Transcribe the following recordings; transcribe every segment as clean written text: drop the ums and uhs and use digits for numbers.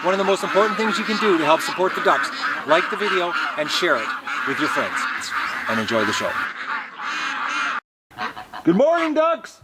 one of the most important things you can do to help support the ducks, like the video and share it with your friends. And enjoy the show. Good morning, ducks!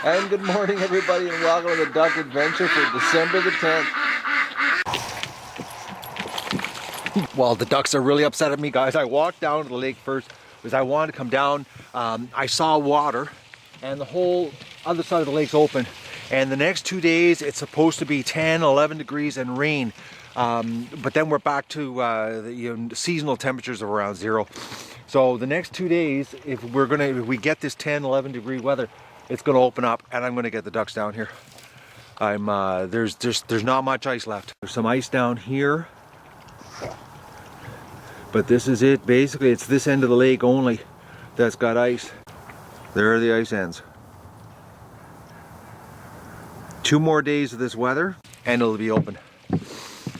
And good morning, everybody, and welcome to the Duck Adventure for December the 10th. Well, the ducks are really upset at me, guys. I walked down to the lake first because I wanted to come down. I saw water, and the whole other side of the lake's open. And the next 2 days, it's supposed to be 10, 11 degrees and rain. But then we're back to the seasonal temperatures of around 0. So the next 2 days, if we get this 10, 11 degree weather, it's going to open up, and I'm going to get the ducks down here. There's not much ice left. There's some ice down here, but this is it. Basically, it's this end of the lake only that's got ice. There are the ice ends. 2 more days of this weather, and it'll be open.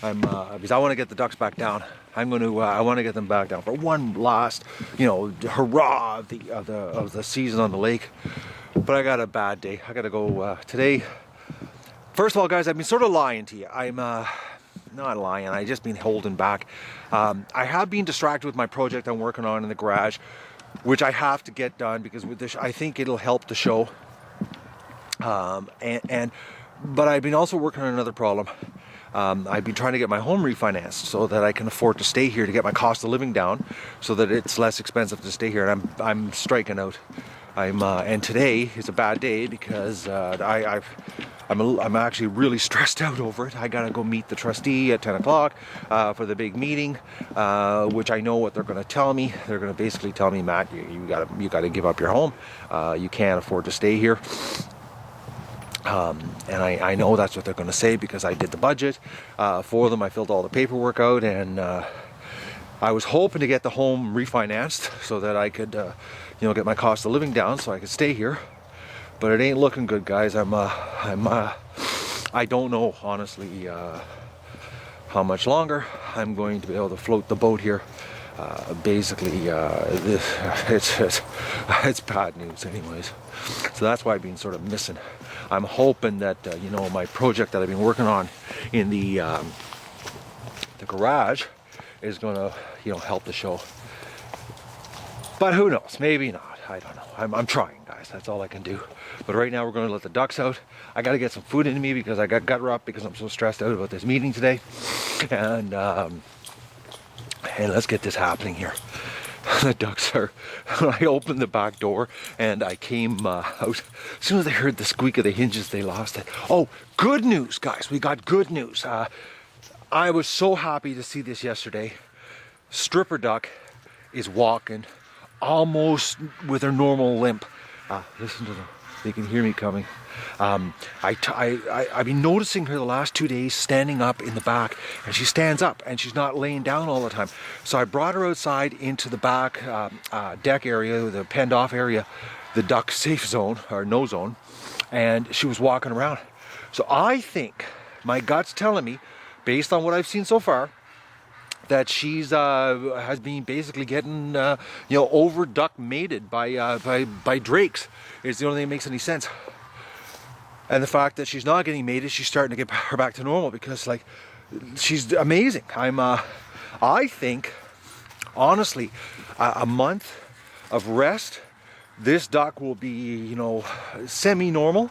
Because I want to get the ducks back down. I want to get them back down for one last, hurrah of the season on the lake. But I got a bad day. I gotta go today. First of all, guys, I've been sort of lying to you. I'm not lying. I've just been holding back. I have been distracted with my project I'm working on in the garage, which I have to get done because with this, I think it'll help the show. But I've been also working on another problem. I've been trying to get my home refinanced so that I can afford to stay here to get my cost of living down, so that it's less expensive to stay here. And I'm striking out. And today is a bad day because I'm actually really stressed out over it. I gotta go meet the trustee at 10 o'clock for the big meeting, which I know what they're gonna tell me. They're gonna basically tell me, Matt, you gotta give up your home. You can't afford to stay here. And I know that's what they're gonna say because I did the budget for them. I filled all the paperwork out, and I was hoping to get the home refinanced so that I could get my cost of living down so I could stay here, but it ain't looking good, guys. I don't know, honestly, how much longer I'm going to be able to float the boat here. Basically, it's bad news anyways. So that's why I've been sort of missing. I'm hoping that, my project that I've been working on in the garage is going to, help the show. But who knows? Maybe not. I don't know. I'm trying, guys. That's all I can do. But right now we're going to let the ducks out. I got to get some food into me because I got gut rot because I'm so stressed out about this meeting today. And let's get this happening here. The ducks are... When I opened the back door and I came out, as soon as they heard the squeak of the hinges, they lost it. Oh, good news, guys. We got good news. I was so happy to see this yesterday. Stripper duck is walking almost with her normal limp. Listen to them. They can hear me coming. I've been noticing her the last 2 days standing up in the back, and she stands up and she's not laying down all the time. So I brought her outside into the back deck area, the penned off area, the duck safe zone or no zone, and she was walking around. So I think my gut's telling me, based on what I've seen so far, that she's has been basically getting over duck mated by drakes. Is the only thing that makes any sense. And the fact that she's not getting mated, she's starting to get her back to normal because she's amazing. I think honestly a month of rest, this duck will be semi-normal.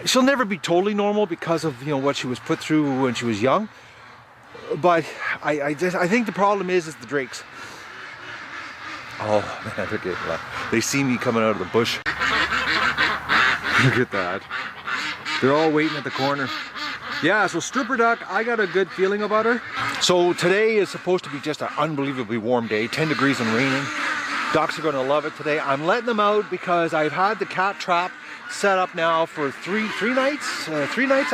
She'll never be totally normal because of what she was put through when she was young. But I think the problem is the drakes. Oh man, look at that. They see me coming out of the bush. Look at that. They're all waiting at the corner. Yeah, so stripper duck, I got a good feeling about her. So today is supposed to be just an unbelievably warm day, 10 degrees and raining. Ducks are gonna love it today. I'm letting them out because I've had the cat trap set up now for three nights I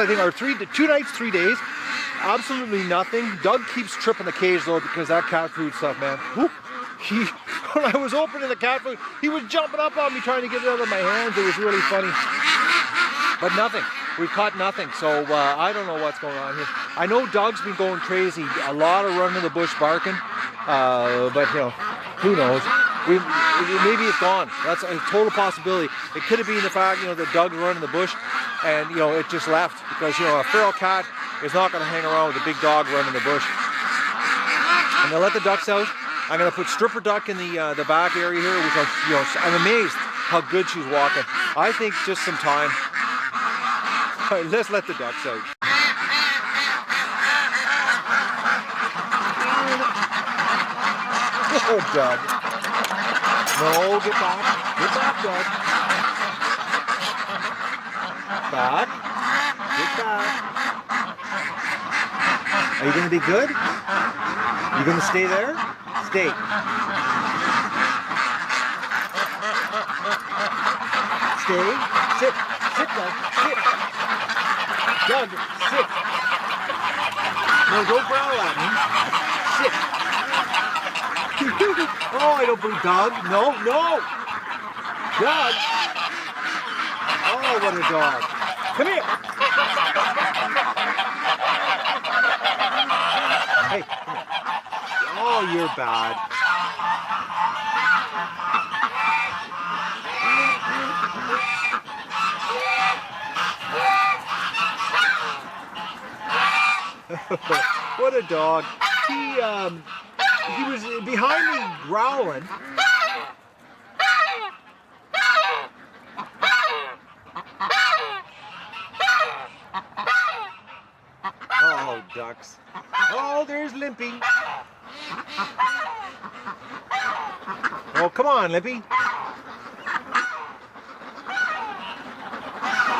think, or 2 nights, 3 days. Absolutely nothing. Doug keeps tripping the cage though because that cat food stuff, man. Whoop. When I was opening the cat food, he was jumping up on me trying to get it out of my hands. It was really funny. But nothing. We've caught nothing. So I don't know what's going on here. I know Doug's been going crazy. A lot of running in the bush barking. But you know, who knows? Maybe it's gone. That's a total possibility. It could have been the fact, you know, that Doug's running the bush and, you know, it just left because, you know, a feral cat is not going to hang around with a big dog running the bush. I'm going to let the ducks out. I'm going to put stripper duck in the back area here, which I'm amazed how good she's walking. I think just some time. All right, let's let the ducks out. Oh, Doug. No, get back. Get back, Doug. Back. Get back. Are you going to be good? You going to stay there? Stay. Stay. Sit. Sit, Doug. Sit. Doug, sit. No, don't growl at me. Sit. Oh, I don't believe Doug. No, no. Doug. Oh, what a dog. Come here. Hey. Oh, you're bad. What a dog. He was behind me growling. Oh, ducks. Oh, there's Limpy. Oh, come on, Limpy.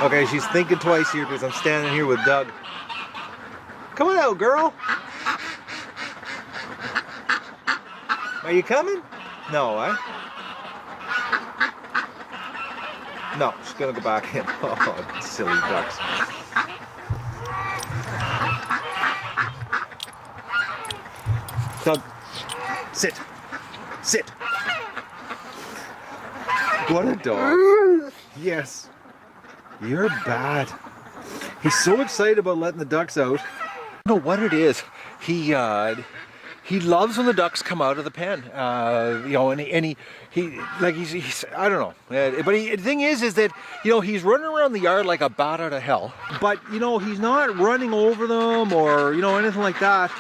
Okay, she's thinking twice here because I'm standing here with Doug. Come on out, girl. Are you coming? No, eh? No, she's gonna go back in. Oh, silly ducks. Doug, sit. Sit. What a dog. Yes. You're bad. He's so excited about letting the ducks out. I don't know what it is. He loves when the ducks come out of the pen. You know, and he's I don't know. But the thing is that, you know, he's running around the yard like a bat out of hell. But, you know, he's not running over them or, you know, anything like that.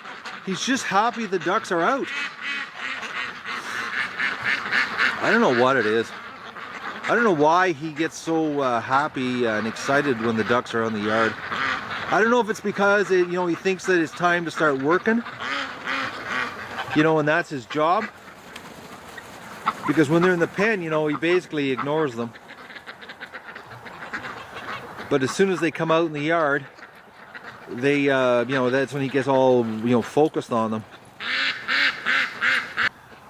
He's just happy the ducks are out. I don't know what it is. I don't know why he gets so happy and excited when the ducks are on the yard. I don't know if it's because, you know, he thinks that it's time to start working. You know, and that's his job. Because when they're in the pen, you know, he basically ignores them. But as soon as they come out in the yard, they, you know, that's when he gets all, you know, focused on them.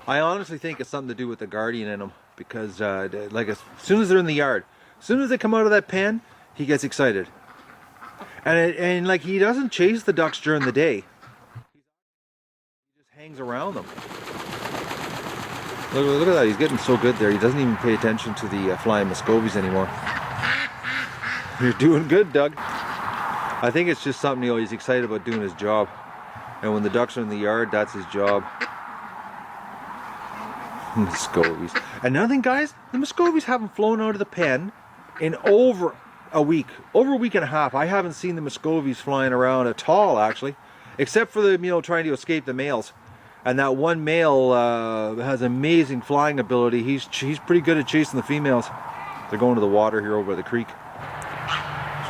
I honestly think it's something to do with the guardian in them. Because, like, as soon as they're in the yard, as soon as they come out of that pen, he gets excited. And like, he doesn't chase the ducks during the day. He just hangs around them. Look at that, he's getting so good there. He doesn't even pay attention to the flying Muscovies anymore. You're doing good, Doug. I think it's just something, you know, he's excited about doing his job. And when the ducks are in the yard, that's his job. Muscovies. Another thing, guys, the Muscovies haven't flown out of the pen in over a week and a half. I haven't seen the Muscovies flying around at all, actually, except for the, you know, trying to escape the males. And that one male has amazing flying ability. He's pretty good at chasing the females. They're going to the water here over the creek.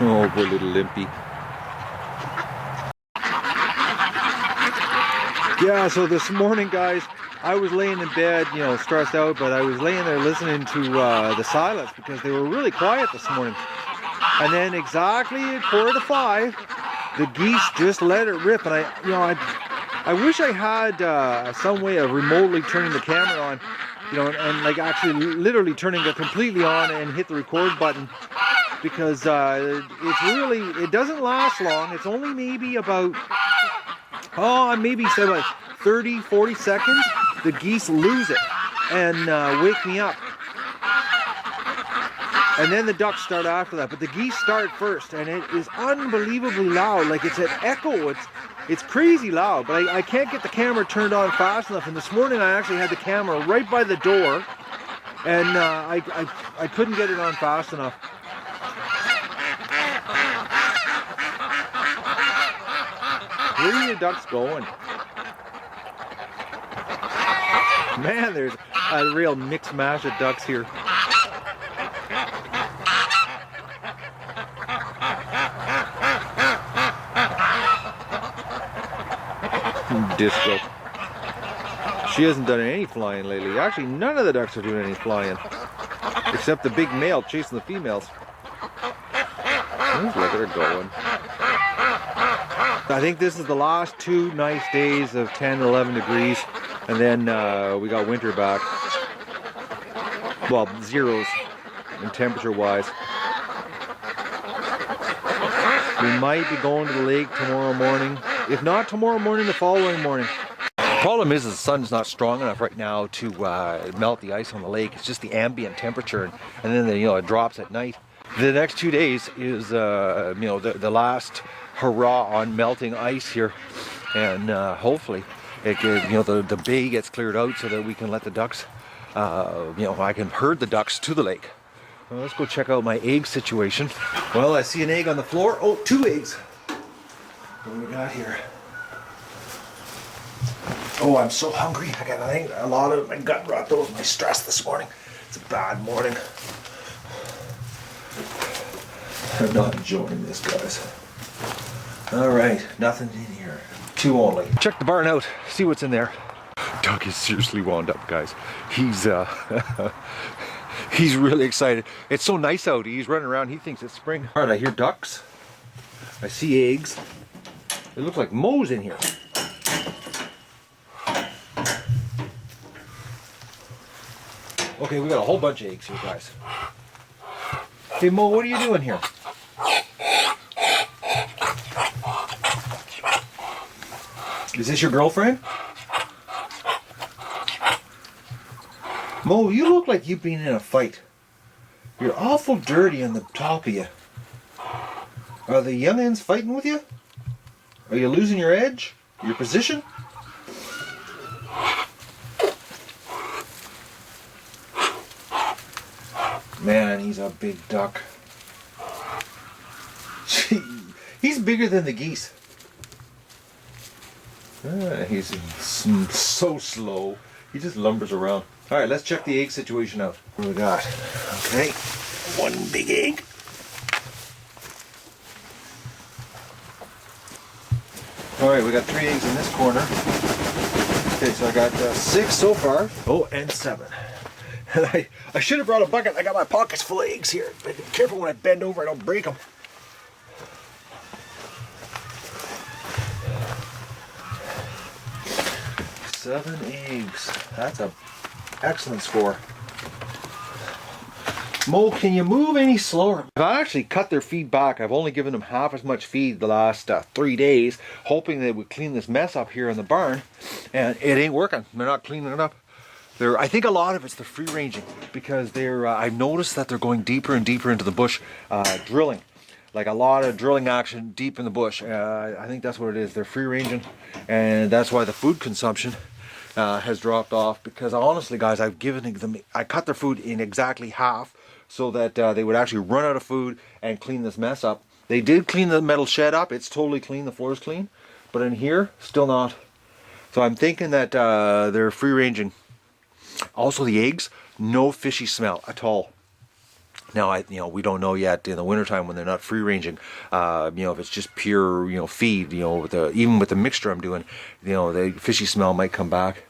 Oh, poor little Limpy. Yeah, so this morning, guys, I was laying in bed, you know, stressed out, but I was laying there listening to the silence because they were really quiet this morning. And then exactly at 4:45, the geese just let it rip, and I wish I had some way of remotely turning the camera on, you know, and like actually literally turning it completely on and hit the record button, because it doesn't last long. It's only maybe about, maybe say about 30-40 seconds. The geese lose it and wake me up. And then the ducks start after that, but the geese start first, and it is unbelievably loud. Like, it's an echo. It's crazy loud, but I can't get the camera turned on fast enough. And this morning I actually had the camera right by the door, and I couldn't get it on fast enough. Where are your ducks going? Man, there's a real mixed mash of ducks here. Disco. She hasn't done any flying lately. Actually, none of the ducks are doing any flying, except the big male chasing the females. Look at her going. I think this is the last 2 nice days of 10, 11 degrees, and then we got winter back. Well, zeros in temperature-wise. We might be going to the lake tomorrow morning. If not tomorrow morning, the following morning. Problem is the sun's not strong enough right now to melt the ice on the lake. It's just the ambient temperature, and then it drops at night. The next 2 days is the last hurrah on melting ice here, and hopefully the bay gets cleared out so that we can let the ducks, I can herd the ducks to the lake. Well, let's go check out my egg situation. Well, I see an egg on the floor. Oh, 2 eggs. What do we got here? Oh, I'm so hungry. I think a lot of my gut rot. That was my stress this morning. It's a bad morning. I'm not enjoying this, guys. All right, nothing in here. 2 only. Check the barn out. See what's in there. Doug is seriously wound up, guys. He's he's really excited. It's so nice out. He's running around. He thinks it's spring. All right, I hear ducks. I see eggs. It looks like Mo's in here. Okay, we got a whole bunch of eggs here, guys. Hey, Mo, what are you doing here? Is this your girlfriend? Mo, you look like you've been in a fight. You're awful dirty on the top of you. Are the youngins fighting with you? Are you losing your edge? Your position? Man, he's a big duck. He's bigger than the geese. He's so slow. He just lumbers around. Alright, let's check the egg situation out. What do we got? Okay, 1 big egg. Alright, we got 3 eggs in this corner. Okay, so I got 6 so far. Oh, and 7. And I should have brought a bucket. I got my pockets full of eggs here. Be careful when I bend over, I don't break them. Seven eggs. That's an excellent score. Mo, can you move any slower? I've actually cut their feed back. I've only given them half as much feed the last 3 days, hoping they would clean this mess up here in the barn, and it ain't working. They're not cleaning it up. I think a lot of it's the free ranging, because I've noticed that they're going deeper and deeper into the bush, drilling. Like a lot of drilling action deep in the bush. I think that's what it is. They're free ranging, and that's why the food consumption has dropped off. Because honestly, guys, I cut their food in exactly half so that they would actually run out of food and clean this mess up. They did clean the metal shed up. It's totally clean. The floor's clean, but in here, still not. So I'm thinking that they're free ranging. Also, the eggs, no fishy smell at all. Now, we don't know yet in the wintertime when they're not free ranging, if it's just pure, feed, even with the mixture I'm doing, the fishy smell might come back.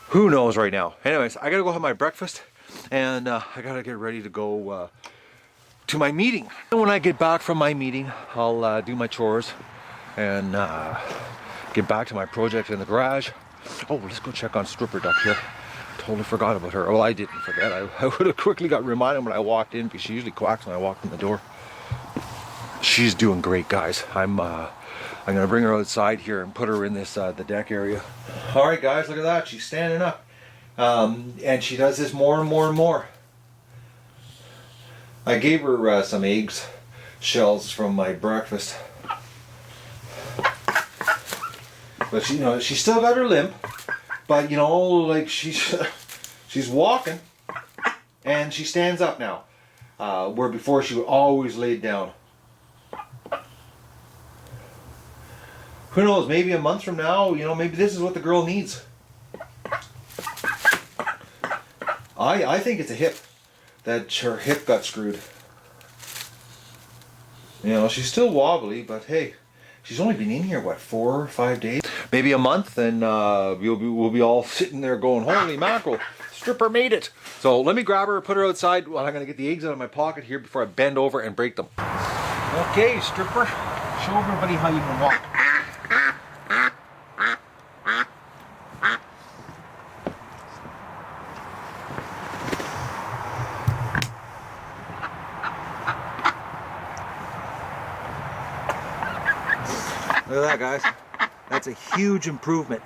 Who knows right now? Anyways, I gotta go have my breakfast, and I gotta get ready to go to my meeting. And when I get back from my meeting, I'll do my chores and get back to my project in the garage. Oh, let's go check on Stripper Duck here. Totally forgot about her. Well, I didn't forget. I would have quickly got reminded when I walked in, because she usually quacks when I walk in the door. She's doing great, guys. I'm gonna bring her outside here and put her in this the deck area. All right, guys, look at that. She's standing up, and she does this more and more and more. I gave her some eggs shells from my breakfast, but she, you know, she still got her limp. But you know, like she's walking, and she stands up now, where before she always laid down. Who knows? Maybe a month from now, you know, maybe this is what the girl needs. I think it's a hip. That her hip got screwed. You know, she's still wobbly, but hey, she's only been in here, what, 4 or 5 days? Maybe a month, and we'll be all sitting there going, holy mackerel, Stripper made it. So let me grab her, put her outside. Well, I'm going to get the eggs out of my pocket here before I bend over and break them. Okay, Stripper, show everybody how you can walk. Look at that, guys. That's a huge improvement.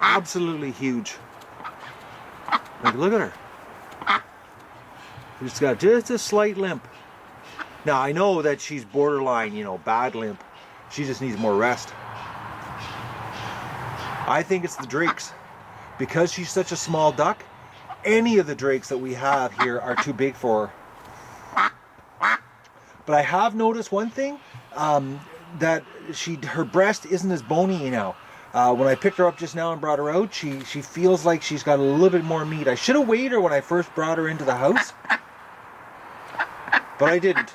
Absolutely huge. Like, look at her. She's got just a slight limp. Now, I know that she's borderline, you know, bad limp. She just needs more rest. I think it's the drakes. Because she's such a small duck, any of the drakes that we have here are too big for her. But I have noticed one thing. That her breast isn't as bony now. When I picked her up just now and brought her out, she feels like she's got a little bit more meat. I should have weighed her when I first brought her into the house, but I didn't.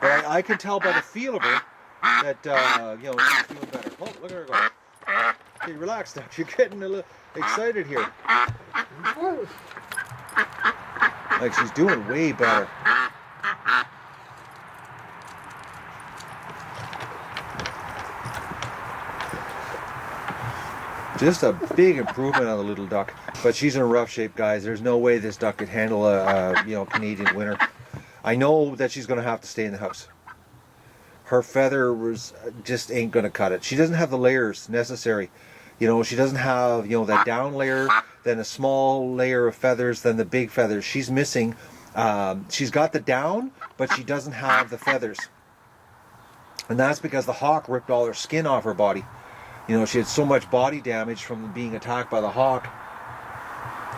But I can tell by the feel of her that you know, she's feeling better. Oh, look at her go. Okay, relax now. You're getting a little excited here. Like, she's doing way better. Just a big improvement on the little duck. But she's in rough shape, guys. There's no way this duck could handle a you know, Canadian winter. I know that she's going to have to stay in the house. Her feather just ain't going to cut it. She doesn't have the layers necessary. You know, she doesn't have, you know, that down layer, then a small layer of feathers, then the big feathers. She's missing. She's got the down, but she doesn't have the feathers. And that's because the hawk ripped all her skin off her body. You know, she had so much body damage from being attacked by the hawk.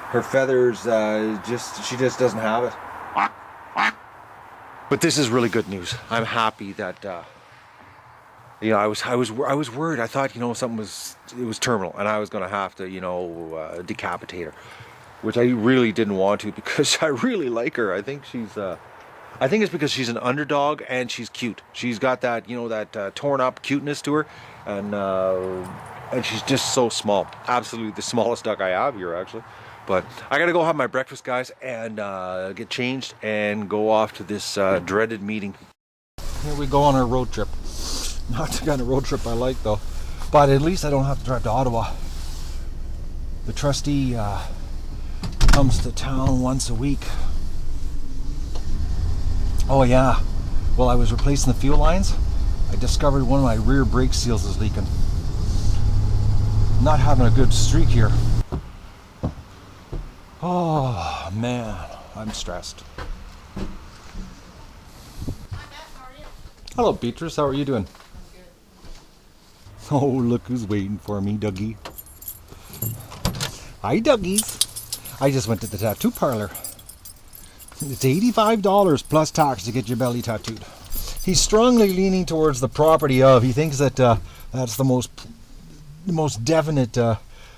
Her feathers, she just doesn't have it. But this is really good news. I'm happy that, you know, I was worried. I thought, you know, it was terminal, and I was going to have to, you know, decapitate her, which I really didn't want to, because I really like her. I think she's, I think it's because she's an underdog and she's cute. She's got that, you know, that torn up cuteness to her. And she's just so small. Absolutely the smallest duck I have here, actually. But I gotta go have my breakfast, guys, and get changed and go off to this dreaded meeting. Here we go on our road trip. Not the kind of road trip I like, though. But at least I don't have to drive to Ottawa. The trustee comes to town once a week. Oh yeah, while I was replacing the fuel lines, I discovered one of my rear brake seals is leaking. Not having a good streak here. Oh man, I'm stressed. Hello Beatrice, how are you doing? Oh, look who's waiting for me, Dougie. Hi Dougies. I just went to the tattoo parlor. It's $85 plus tax to get your belly tattooed. He's strongly leaning towards the property of. He thinks that that's the most definite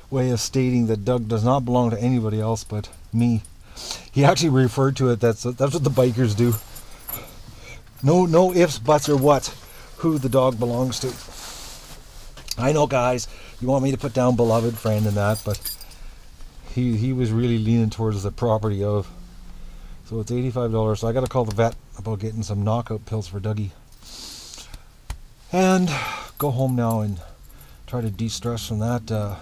way of stating that Doug does not belong to anybody else but me. He actually referred to it, that's what the bikers do. No ifs, buts, or what, who the dog belongs to. I know, guys, you want me to put down beloved friend and that, but he was really leaning towards the property of. So it's $85. So I got to call the vet about getting some knockout pills for Dougie. And go home now and try to de-stress from that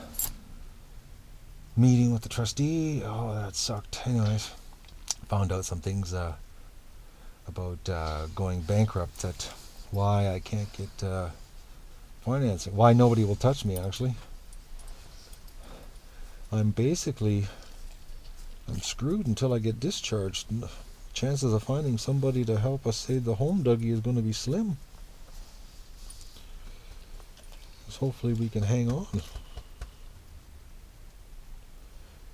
meeting with the trustee. Oh, that sucked. Anyways, found out some things about going bankrupt, that why I can't get financing, why nobody will touch me. Actually, I'm screwed until I get discharged. Chances of finding somebody to help us save the home, Dougie, is going to be slim. So hopefully we can hang on.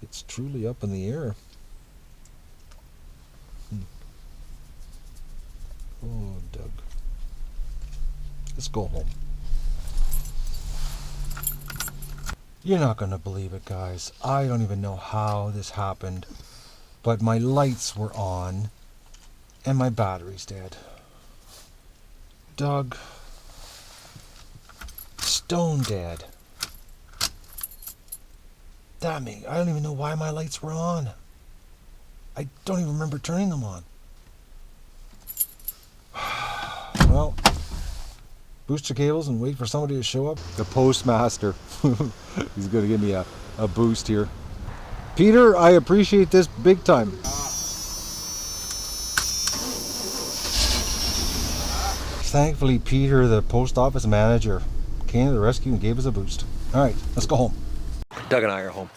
It's truly up in the air. Oh, Doug. Let's go home. You're not going to believe it, guys. I don't even know how this happened, but my lights were on and my battery's dead. Doug. Stone dead. Damn me, I don't even know why my lights were on. I don't even remember turning them on. Well, booster cables and wait for somebody to show up. The postmaster. He's going to give me a boost here. Peter, I appreciate this big time. Thankfully, Peter, the post office manager, came to the rescue and gave us a boost. All right, let's go home. Doug and I are home.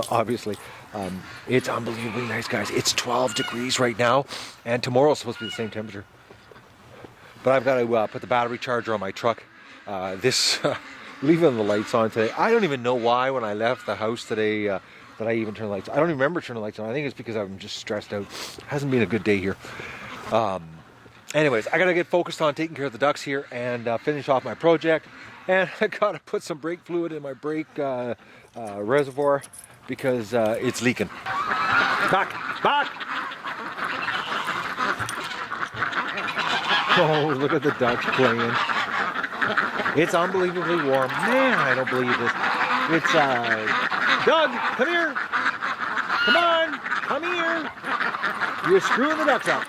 Obviously. It's unbelievably nice, guys. It's 12 degrees right now, and tomorrow's supposed to be the same temperature. But I've got to put the battery charger on my truck. Leaving the lights on today. I don't even know why when I left the house today that I even turned the lights on. I don't even remember turning the lights on. I think it's because I'm just stressed out. Hasn't been a good day here. Anyways, I got to get focused on taking care of the ducks here and finish off my project. And I got to put some brake fluid in my brake reservoir because it's leaking. Back! Oh, look at the ducks playing. It's unbelievably warm. Man, I don't believe this. It's, Doug, come here. Come on, come here. You're screwing the ducks up.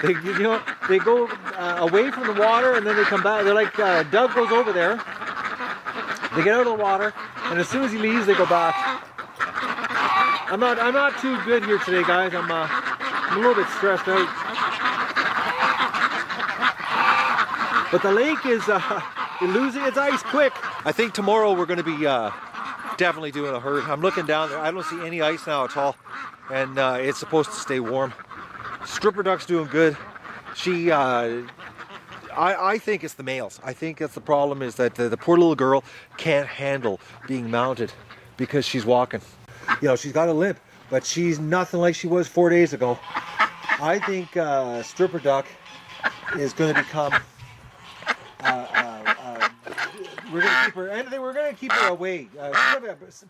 They go away from the water and then they come back. They're like, Doug goes over there. They get out of the water, and as soon as he leaves, they go back. I'm not too good here today, guys. I'm a little bit stressed out. But the lake is losing its ice quick. I think tomorrow we're going to be definitely doing a herd. I'm looking down there. I don't see any ice now at all, and it's supposed to stay warm. Stripper duck's doing good. She, I think it's the males. I think that's the problem, is that the poor little girl can't handle being mounted because she's walking. You know, she's got a limp, but she's nothing like she was 4 days ago. I think stripper duck is going to become. We're going to keep her, and we're going to keep her away.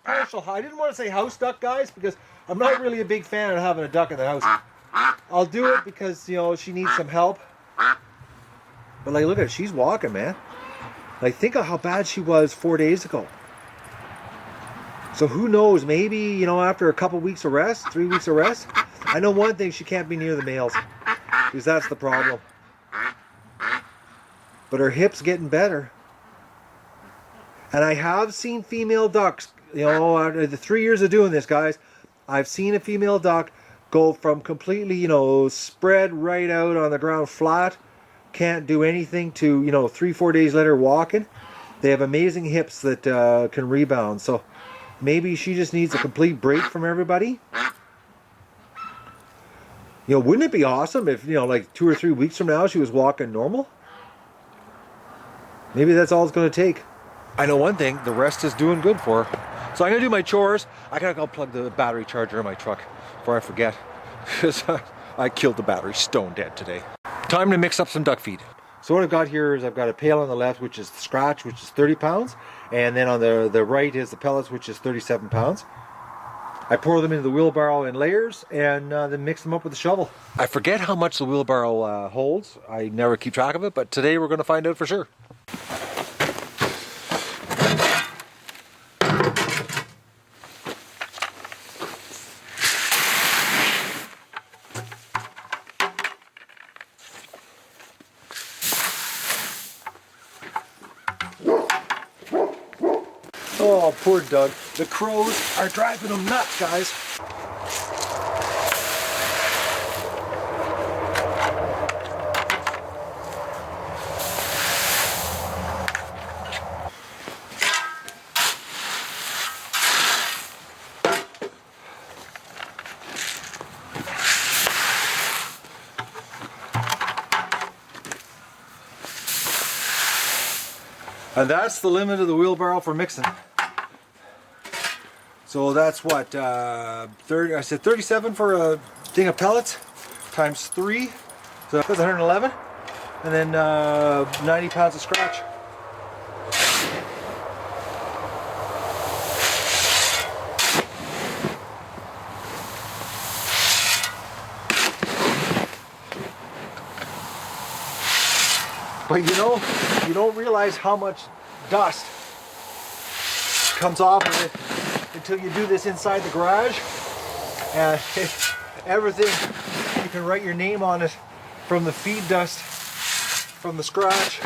Partial. I didn't want to say house duck, guys, because I'm not really a big fan of having a duck in the house. I'll do it because, you know, she needs some help. But like, look at her, she's walking, man. Like, think of how bad she was 4 days ago. So who knows? Maybe, you know, after a couple weeks of rest, 3 weeks of rest. I know one thing: she can't be near the males, because that's the problem. But her hip's getting better. And I have seen female ducks, you know, after the 3 years of doing this, guys, I've seen a female duck go from completely, you know, spread right out on the ground flat, can't do anything, to, you know, 3-4 days later walking. They have amazing hips that can rebound. So maybe she just needs a complete break from everybody. You know, wouldn't it be awesome if, you know, like 2 or 3 weeks from now she was walking normal? Maybe that's all it's going to take. I know one thing: the rest is doing good for her. So I'm going to do my chores. I got to go plug the battery charger in my truck before I forget, because I killed the battery stone dead today. Time to mix up some duck feed. So what I've got here is I've got a pail on the left, which is the scratch, which is 30 pounds. And then on the right is the pellets, which is 37 pounds. I pour them into the wheelbarrow in layers and then mix them up with a shovel. I forget how much the wheelbarrow holds. I never keep track of it, but today we're going to find out for sure. Oh, poor Doug. The crows are driving him nuts, guys. And that's the limit of the wheelbarrow for mixing. So that's what, 30, I said 37 for a thing of pellets, times 3, so that's 111, and then 90 pounds of scratch. But you know, you don't realize how much dust comes off of it until you do this inside the garage. And everything, you can write your name on it from the feed dust, from the scratch.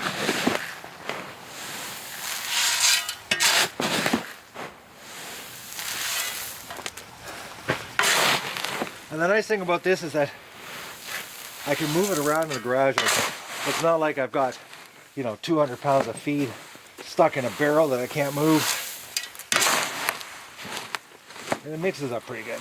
And the nice thing about this is that I can move it around in the garage. It's not like I've got, you know, 200 pounds of feed stuck in a barrel that I can't move. And it mixes up pretty good.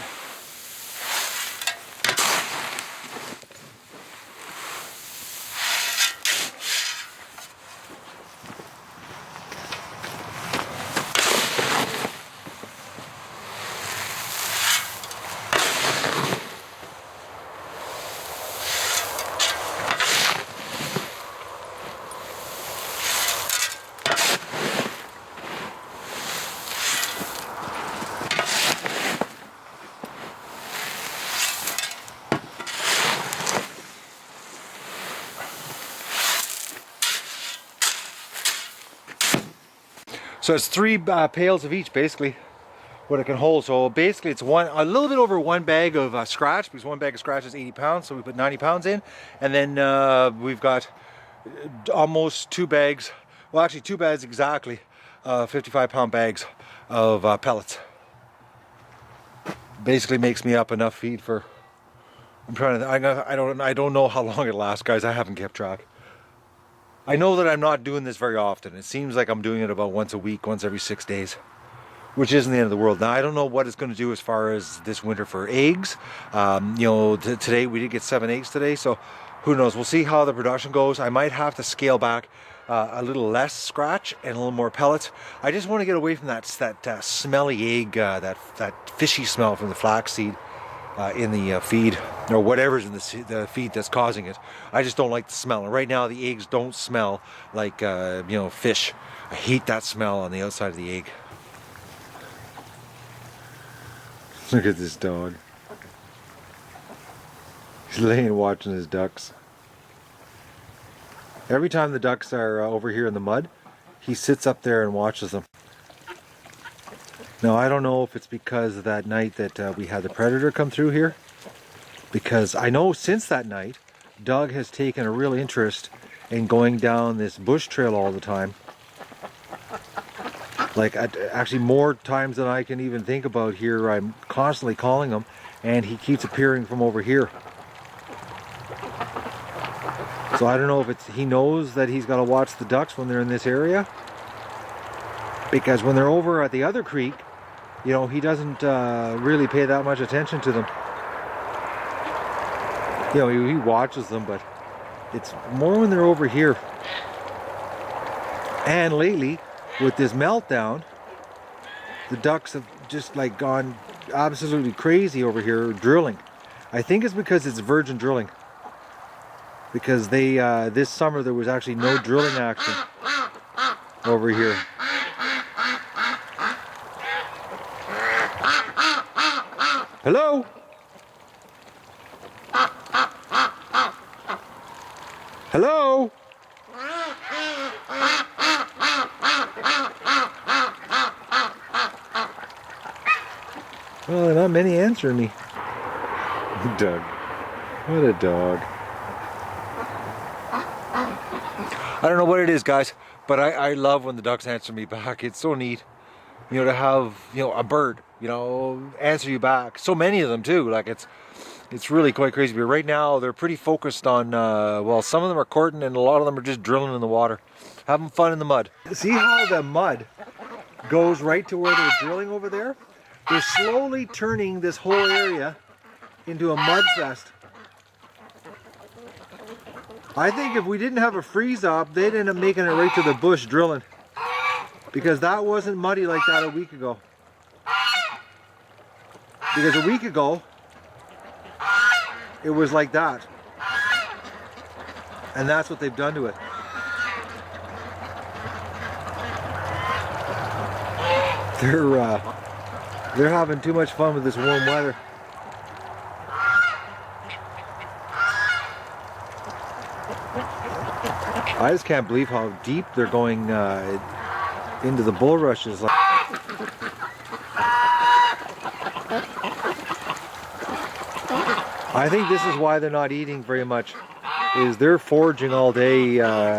So it's 3 pails of each, basically, what it can hold. So basically it's a little bit over 1 bag of scratch, because 1 bag of scratch is 80 pounds, so we put 90 pounds in. And then we've got almost 2 bags, well actually 2 bags exactly, 55-pound bags of pellets. Basically makes me up enough feed for, I don't know how long it lasts, guys. I haven't kept track. I know that I'm not doing this very often. It seems like I'm doing it about once a week, once every 6 days, which isn't the end of the world. Now, I don't know what it's going to do as far as this winter for eggs. You know, today we did get 7 eggs today, so who knows? We'll see how the production goes. I might have to scale back a little less scratch and a little more pellets. I just want to get away from that smelly egg, that fishy smell from the flaxseed in the feed, or whatever's in the feed that's causing it. I just don't like the smell. And right now the eggs don't smell like you know, fish. I hate that smell on the outside of the egg. Look at this dog. He's laying watching his ducks. Every time the ducks are over here in the mud, he sits up there and watches them. Now, I don't know if it's because of that night that we had the predator come through here, because I know since that night, Doug has taken a real interest in going down this bush trail all the time. Like, actually more times than I can even think about here. I'm constantly calling him, and he keeps appearing from over here. So I don't know if he knows that he's got to watch the ducks when they're in this area, because when they're over at the other creek, you know, he doesn't really pay that much attention to them. You know, he watches them, but it's more when they're over here. And lately, with this meltdown, the ducks have just like gone absolutely crazy over here drilling. I think it's because it's virgin drilling. Because they this summer there was actually no drilling action over here. Hello? Hello? Well, not many answering me. Doug. What a dog. I don't know what it is, guys, but I love when the ducks answer me back. It's so neat. you know, to have, you know, a bird, you know, answer you back. So many of them too. Like it's really quite crazy. But right now they're pretty focused on, well, some of them are courting and a lot of them are just drilling in the water, having fun in the mud. See how the mud goes right to where they're drilling over there? They're slowly turning this whole area into a mud fest. I think if we didn't have a freeze up, they'd end up making it right to the bush drilling. Because that wasn't muddy like that a week ago. Because a week ago, it was like that. And that's what they've done to it. They're having too much fun with this warm weather. I just can't believe how deep they're going into the bulrushes. I think this is why they're not eating very much, is they're foraging all day,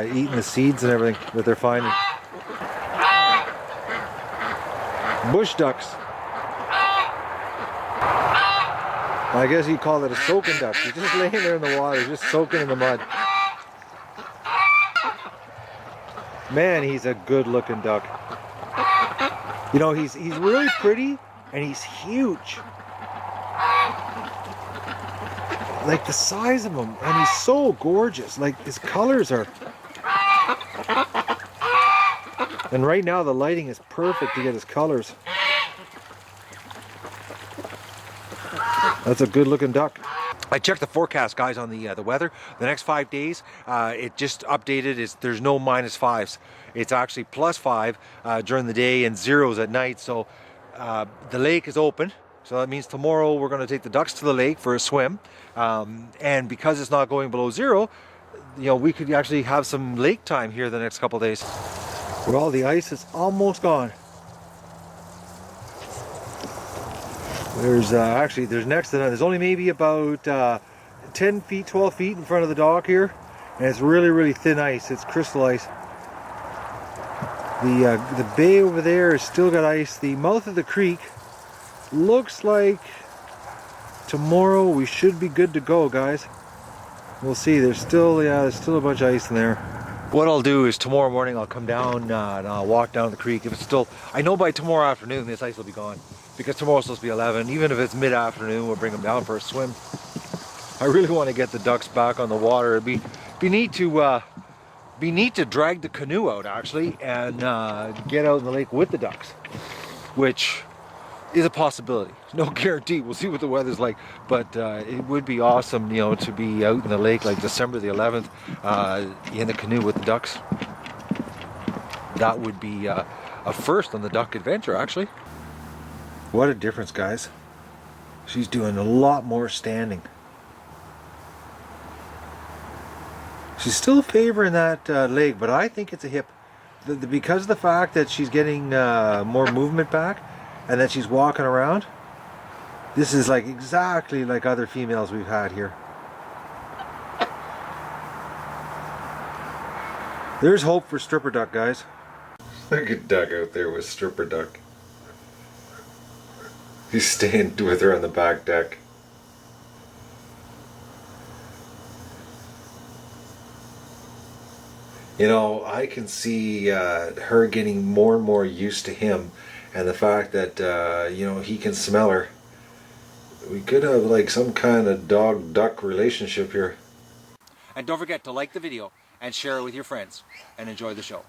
eating the seeds and everything that they're finding. Bush ducks. I guess you call it a soaking duck. He's just laying there in the water, just soaking in the mud. Man, he's a good looking duck. You know, he's really pretty and he's huge. Like the size of him, and he's so gorgeous. Like his colors are. And right now the lighting is perfect to get his colors. That's a good looking duck. I checked the forecast, guys, on the weather. The next 5 days, it just updated. There's no -5s. It's actually +5 during the day and 0s at night. So the lake is open. So that means tomorrow we're going to take the ducks to the lake for a swim. And because it's not going below 0, you know, we could actually have some lake time here the next couple days. Well, the ice is almost gone. There's there's next to none. There's only maybe about 10 feet, 12 feet in front of the dock here, and it's really, really thin ice. It's crystal ice. The bay over there has still got ice. The mouth of the creek looks like tomorrow we should be good to go, guys. We'll see. There's still a bunch of ice in there. What I'll do is tomorrow morning I'll come down and I'll walk down the creek. If it's still, I know by tomorrow afternoon this ice will be gone. Because tomorrow's supposed to be 11. Even if it's mid-afternoon, we'll bring them down for a swim. I really want to get the ducks back on the water. It'd be neat to drag the canoe out actually and get out in the lake with the ducks, which is a possibility. No guarantee. We'll see what the weather's like, but it would be awesome, you know, to be out in the lake like December the 11th in the canoe with the ducks. That would be a first on the duck adventure, actually. What a difference, guys. She's doing a lot more standing. She's still favoring that leg, but I think it's a hip. Because of the fact that she's getting more movement back and that she's walking around, this is like exactly like other females we've had here. There's hope for stripper duck, guys. Look at Doug out there with stripper duck. He's staying with her on the back deck. You know, I can see her getting more and more used to him, and the fact that you know, he can smell her. We could have like some kind of dog-duck relationship here. And don't forget to like the video and share it with your friends, and enjoy the show.